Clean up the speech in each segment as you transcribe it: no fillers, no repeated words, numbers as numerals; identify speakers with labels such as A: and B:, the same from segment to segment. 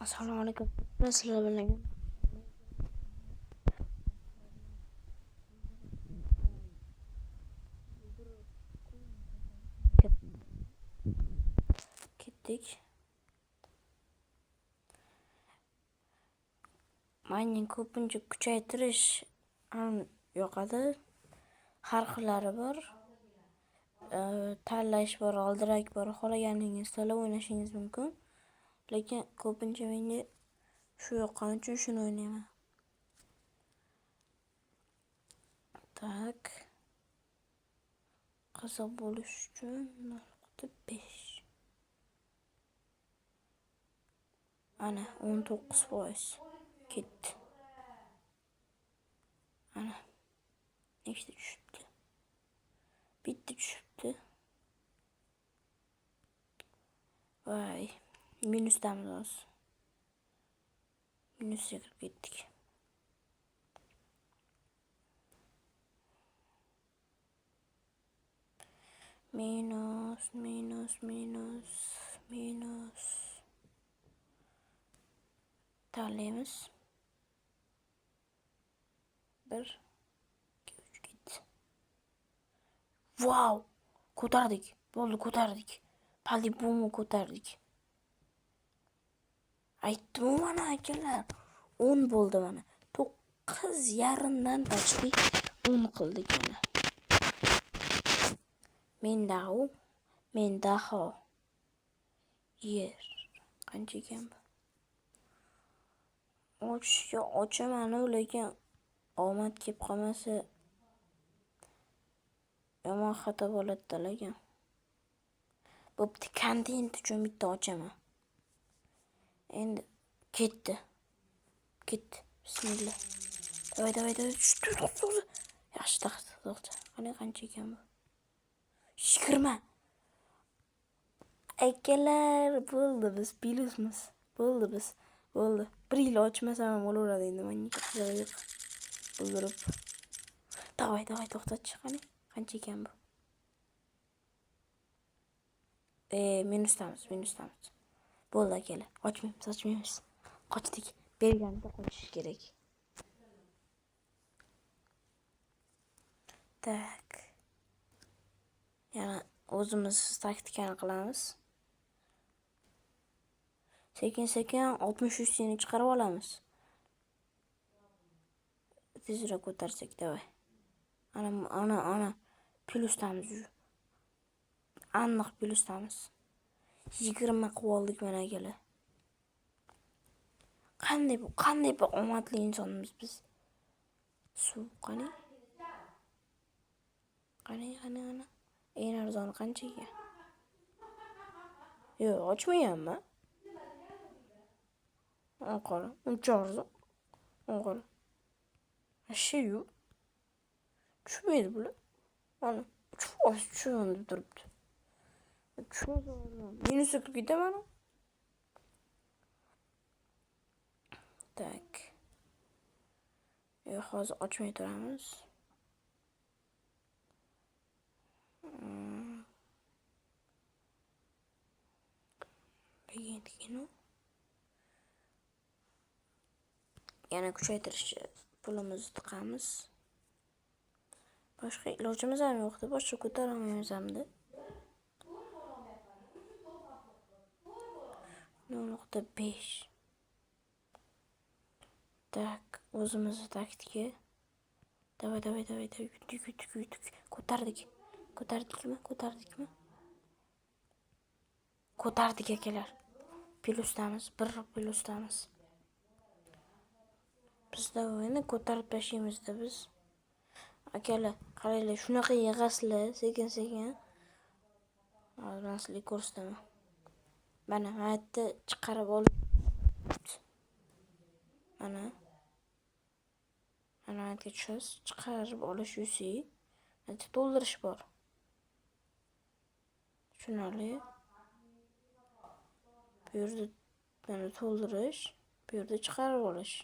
A: Assalomu alaykum. Sizlar bilan ketdik. Mining ko'pincha kuchaytirish ham yoqadi. Har xillari bor. Tanlash bor, g'ildirak bor. Xohlaganingiz tanlab o'ynashingiz mumkin. Lekin ko'pincha menga shu yoqqani uchun shuni o'ynayman. Tak. Qiziq bo'lish uchun 0.5. Ana 19% ketdi. Ana nechta tushibdi? Bitta tushibdi. Voy, minusdamiz hozir. Minusga kirib ketdik. Minus. Tanlaymiz. 1, 2, 3 ketdi. Wow! Ko'tardik. Bo'ldi, ko'tardik. Palibumi ko'tardik. Aytdim mana akalar. 10 bo'ldi mana. 9,5dan tashqi 10 qildik mana. Mendaho. Yer. Qancha ekan bu? Ochaman, lekin omad kelib qolmasa yomon xato bo'ladi lekin. Bo'pti, kontent uchun bitta ochaman. Endi ketdi. Bismillah. Davay. Yaxshi to'xta. Qancha ekan bu? 20. Akalar, bo'ldi, biz plyusmiz. Bo'ldi. 1 yil ochmasam ham bo'laveradi endi menga qizig'i yo'q. O'ldirib. Davay to'xtatchi qani. Qancha ekan bu? Minusdamiz. Bo'ldi akalar. Ochmaymiz. Qochdik. Berganda qochish kerak. Tak. Yana o'zimiz taktikani qilamiz. Sekin 63 tini chiqarib olamiz. Tezroq ko'tarsak, davay. Ana plyusdamiz. Aniq plyusdamiz. 20 qilib oldik mana akalar. Qanday bir omadli insonmiz biz. Suv qani? Eng arzoni qancha ekan? Yo'q, ochmayapman. Qara, uncha arzon. Qara. Ashiyu. Tushmaydi bular. Ana, 3% tushib turibdi. Minusga kirib ketaman. Tak. Hozir ochmay turamiz. Yana kuchaytirish pulimizni tiqamiz. Boshqa ilojimiz ham yo'qdi. Boshqa ko'tara olmaymiz hamda. 0.5. Tak, o'zimizni taktika. Davay. Yutdik. Ko'tardikmi? Ko'tardik akalar. Plyusdamiz, 1 plyusdamiz. Bizda o'yini ko'tarib tashlaymizda biz. Akalar, qaranglar, shunaqa yig'asizlar, sekin. Hozir sizlarga ko'rsataman. Mana yerda chiqarib ol. Mana yerga tushasiz, chiqarib olish yusi. Mana to'ldirish bor. Tushunarli? Bu yerda mana to'ldirish, bu yerda chiqarib olish.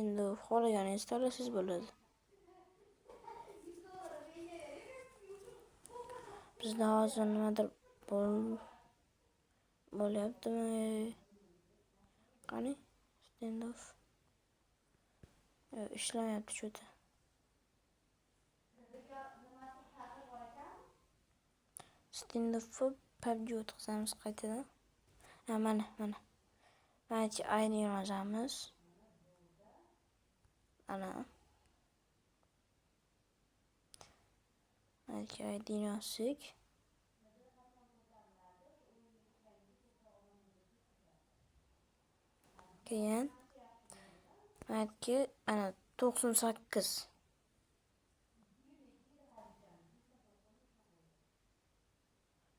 A: Endi xohlaganingiz tanlasiz bo'ladi. Bizda hozir nimadir bo'lyaptimi? Qani? Standoff. İşlamayapti cho'ta. Standoff'ni PUBG o'tkazamiz qaytadan. Mana. Mana ayni yozamiz. Ana. Mana ayni yozsak. Keyin ana 98.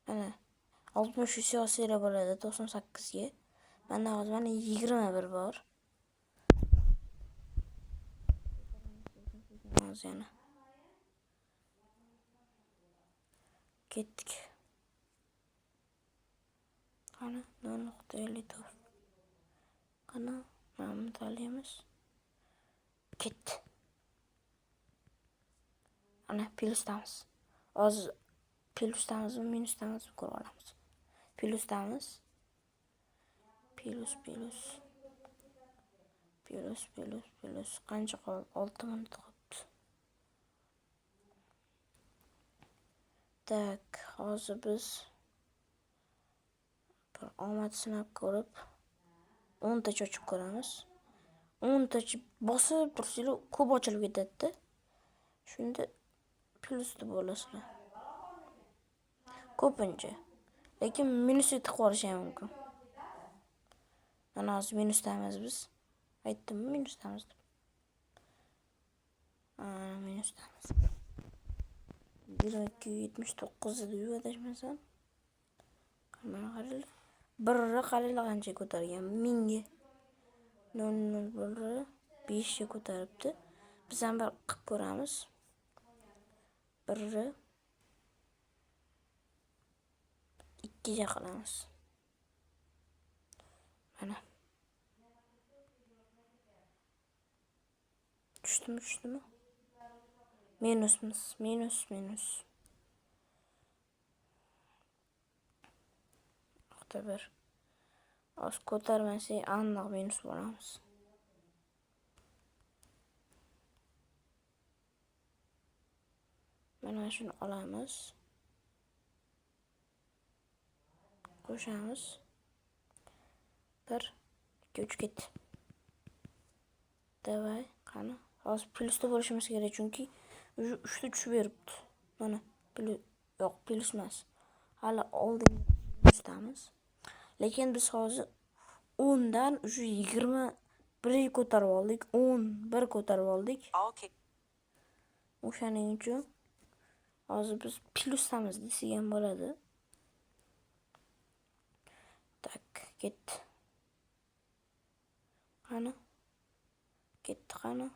A: Ana 63 siyosiy bo'ladi 98 ga. Menda hozir mana 21 bor. Hozir yana. Ketdik. Qani 0.54. Qani mana tanlaymiz. Ketdi. Ana plusdamiz. Hozir plusdamizmi, minusdamizmi ko'rib olamiz. Plusdamiz. Plus. Qancha qoldi? 6 minut qoldi. Tak, hozir biz bir omad sinab ko'rib 10 ta ochib ko'ramiz. 10 ta bosib tursanglar ko'p ochilib ketadi. Shunda plusda bo'lasizlar. Ko'pincha. Lekin minusga tiqib olish ham mumkin. Mana hozir minusdamiz biz. Aytdimmi minusdamiz deb. Minusdamiz. 1.79 deb adashmasam. Mana qaranglar. Birra qaranglar qancha ko'targan. 1000 ga. 0.0 5 ga ko'taribdi. Biz ham bir qilib ko'ramiz. Birra 2 ga qilamiz. Mana. Tushdimi? Minus. Nokta bir. Az ko'tarmasak aniq minus bo'lamiz. Mana shuni olamiz. Qo'shamiz. 1 2 3 ketdi. Davay, qani. Hozir plusda bo'lishimiz kerak chunki 3 ta tushib beribdi. Mana yo'q, plus emas. Hali oldin plusdamiz. Lekin biz hozir 10 dan 21 ga ko'tarib oldik. 11 ko'tarib oldik. O'shaning uchun hozir biz plusdamiz desak ham bo'ladi. Tak, ketdi. Qani? Ketdi qani?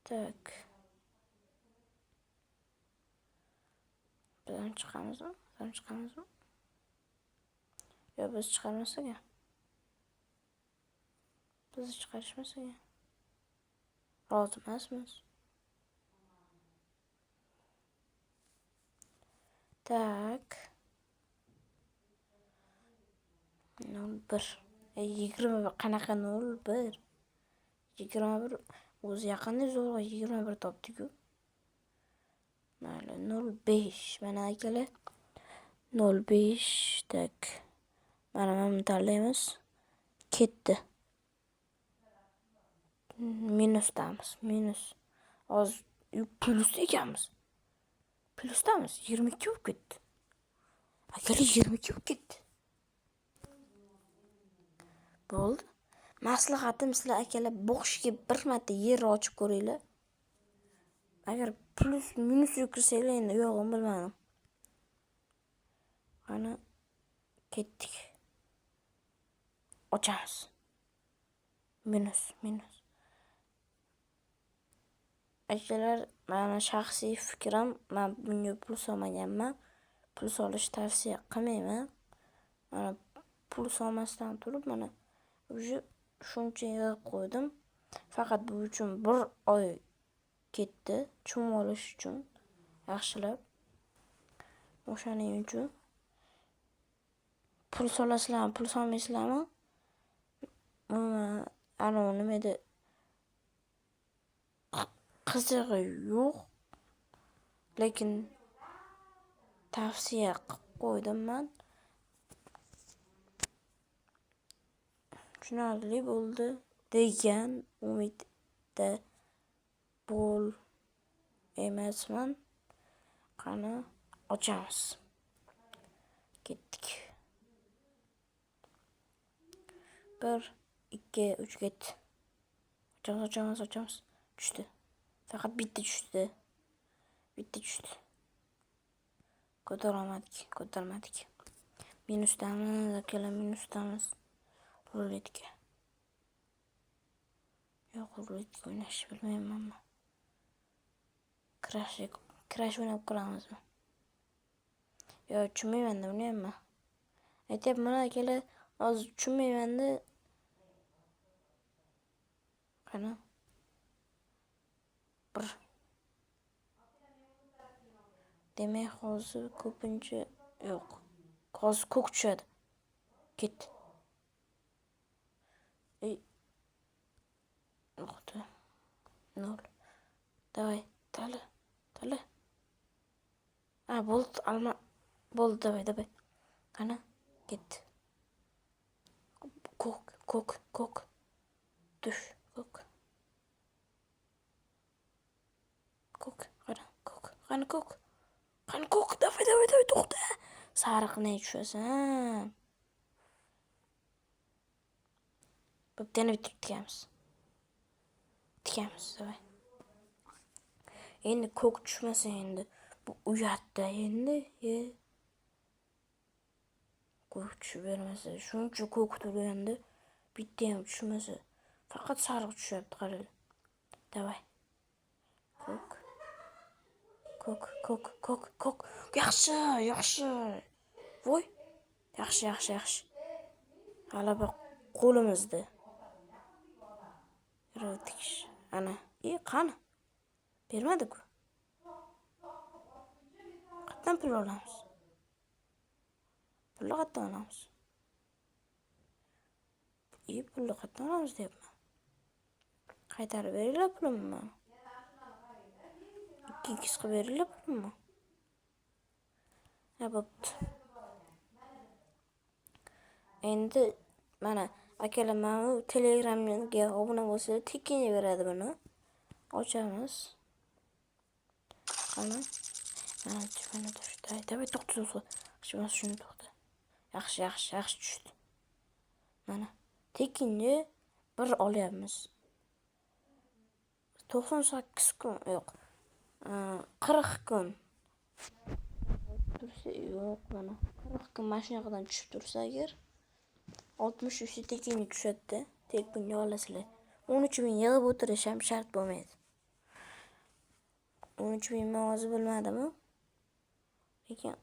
A: Tak. Bizdan chiqamizmi? Yo, biz chiqarmasak ham. Bizni chiqarishmasak ham. Rozi emasmiz. Tak. 01. 20 qanaqa 01? 21 o'zi yaqinda zo'rg'a 21 topdik-ku. Mayli 05. Mana akalar 05 tak. Mana tanlaymiz. Ketdi. Minusdamiz. Hozir plusda ekanmiz. Plusdamiz. 22 bo'lib ketdi. Akalar 22 bo'lib ketdi. Bo'ldi. Maslahatim sizlar akalar boshga bir marta yer ochib ko'ringlar. Agar plus minus yukirsanglar endi yo'g'im bilmadim. Qani ketdik. Ochamiz. Minus. Akalar, mana shaxsiy fikrim, men bunga plus olmaganman. Plus olish tavsiya qilmayman. Mana plus olmasdan turib mana shuncha yig'ib qo'ydim. Faqat bu uchun 1 oy ketdi. Chum olish uchun yaxshilab. O'shaning uchun pul solasizlarmi, pul solmaysizlarmi? Ana nima edi? Qizig'i yo'q, lekin tavsiya qilib qo'ydim men. Tushunarli bo'ldi degan umidda bo'l emasman. Qani ochamiz. Ketdik. 1 2 3 ketdi. Ochamiz. Tushdi. Faqat bitta tushdi. Ko'tarmadik. Minusdamiz, akalar, minusdamiz. Ruletka. Yo'q, ruletka o'ynashni bilmayman men. Crash o'ynab ko'ramizmi? Yo'q, tushunmayman-da, bilmayman. Aytyapman akalar, hozir tushunmayman-da. Qani? 1. Demak, hozir ko'pincha yo'q. Hozir ko'k tushadi. Ketdi. Yo'qdi. 0. Davay, tala. Bo'ldi, bo'ldi, davay. Qani? Ketdi. Ko'k. Tush, ko'k. Qani ko'k. Davay, to'xta. Sariqni tushasan. Bo'pti, yana bitirib tikamiz, davay. Endi ko'k tushmasa endi bu uyatda endi. Ko'k tushib bermasa, shuncha ko'k turganda bitta ham tushmasa, faqat sariq tushyapti, qarang. Davay. Ko'k. Yaxshi. Voy. Yaxshi. G'alaba qo'limizda. Yurdik. Ana, qani? Bermadi-ku. Qatdan pul olamiz? Pulni qatdan olamiz deyapman. Qaytarib beringlar pulimni. 2 qilib beringlar pulimni. Bo'pti. Endi mana akalar, mana Telegramga obuna bo'lsangiz tekinga beradi buni. Ochamiz. Qani? Mana tushdi. Davay, to'xta. Shuni to'xta. Yaxshi tushdi. Mana tekinga 1 olyapmiz. 98 kun yo'q. 40 kun. Tursa yo'q, mana 40 kun mashinaqadan tushib tursa agar 63 tekinga tushadi-da. Tekinga olasizlar. 13.000 yig'ib o'tirish ham shart bo'lmaydi. 13.000 men hozir bilmadim-ku. Lekin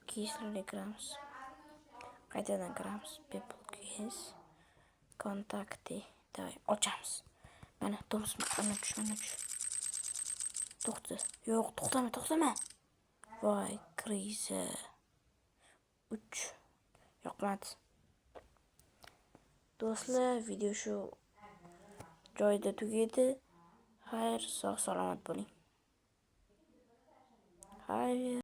A: keyslarga kiramiz. Qaytadan kiramiz. People keys. Kontakti. Davay, ochamiz. Mana Toms mana tush. To'xta. Yo'q, to'xtama. Voy, kriza. 3. Yoqmadi. Do'stlar, video shu joyida tugaydi. Xayr, sog' salomat bo'ling. Xayr.